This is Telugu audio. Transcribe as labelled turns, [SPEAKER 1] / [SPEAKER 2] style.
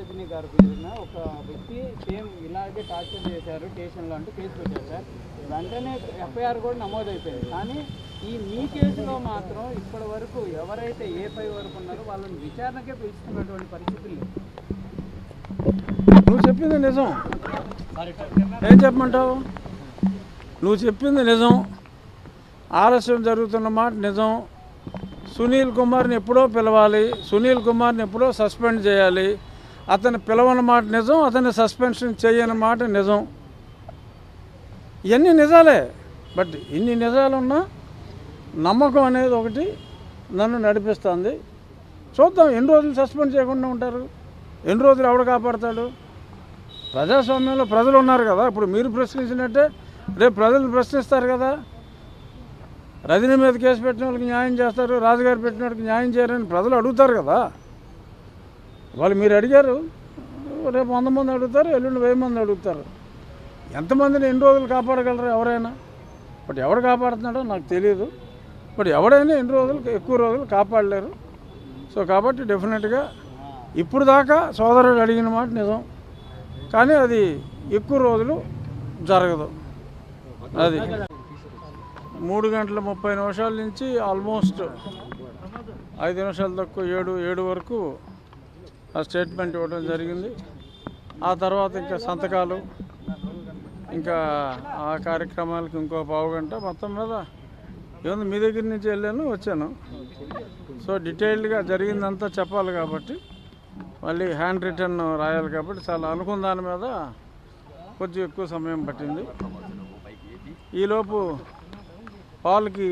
[SPEAKER 1] రజనీ గారి పేరున ఒక వ్యక్తి సేమ్ ఇలాగే టార్చర్ చేశారు స్టేషన్లో అంటూ కేసు పెట్టారు సార్. వెంటనే ఎఫ్ఐఆర్ కూడా నమోదైపోయింది. కానీ మీ కేసులో మాత్రం ఇప్పటి వరకు ఎవరైతే ఏ5 వరకు ఉన్నారో వాళ్ళని విచారణకే పిలుస్తున్నటువంటి పరిస్థితులు లేవు.
[SPEAKER 2] నువ్వు చెప్పింది నిజం. ఏం చెప్పమంటావు? నువ్వు చెప్పింది నిజం. ఆలస్యం జరుగుతున్న మాట నిజం. సునీల్ కుమార్ని ఎప్పుడో పిలవాలి, సునీల్ కుమార్ని ఎప్పుడో సస్పెండ్ చేయాలి. అతను పిలవని మాట నిజం, అతన్ని సస్పెన్షన్ చేయని మాట నిజం. ఇవన్నీ నిజాలే. బట్ ఇన్ని నిజాలున్నా నమ్మకం అనేది ఒకటి నన్ను నడిపిస్తుంది. చూద్దాం ఎన్ని రోజులు సస్పెండ్ చేయకుండా ఉంటారు, ఎన్ని రోజులు ఎవడు కాపాడతాడు. ప్రజాస్వామ్యంలో ప్రజలు ఉన్నారు కదా. ఇప్పుడు మీరు ప్రశ్నించినట్టే రేపు ప్రజలు ప్రశ్నిస్తారు కదా. రజనీ మీద కేసు పెట్టిన వాళ్ళకి న్యాయం చేస్తారు, రాజుగారు పెట్టిన వాళ్ళకి న్యాయం చేయరని ప్రజలు అడుగుతారు కదా. వాళ్ళు మీరు అడిగారు, రేపు 100 మంది అడుగుతారు, ఎల్లుండి 1000 మంది అడుగుతారు. ఎంతమందిని ఎన్ని రోజులు కాపాడగలరు ఎవరైనా? బట్ ఎవడు కాపాడుతున్నాడో నాకు తెలియదు. బట్ ఎవడైనా ఎన్ని రోజులు ఎక్కువ రోజులు కాపాడలేరు. సో కాబట్టి డెఫినెట్గా ఇప్పుడు దాకా సోదరుడు అడిగిన మాట నిజం, కానీ అది ఎక్కువ రోజులు జరగదు. అది 3 గంటల 30 నిమిషాల నుంచి ఆల్మోస్ట్ 5 నిమిషాలు తక్కువ 7 వరకు ఆ స్టేట్మెంట్ ఇవ్వడం జరిగింది. ఆ తర్వాత ఇంకా సంతకాలు, ఇంకా ఆ కార్యక్రమాలకు ఇంకో పావుగంట. మొత్తం మీద ఏముంది, మీ దగ్గర నుంచి వెళ్ళాను వచ్చాను. సో డీటెయిల్డ్గా జరిగిందంతా చెప్పాలి కాబట్టి, మళ్ళీ హ్యాండ్ రిటర్న్ రాయాలి కాబట్టి చాలా అనుకున్న దాని మీద కొంచెం ఎక్కువ సమయం పట్టింది. ఈలోపు పాల్కి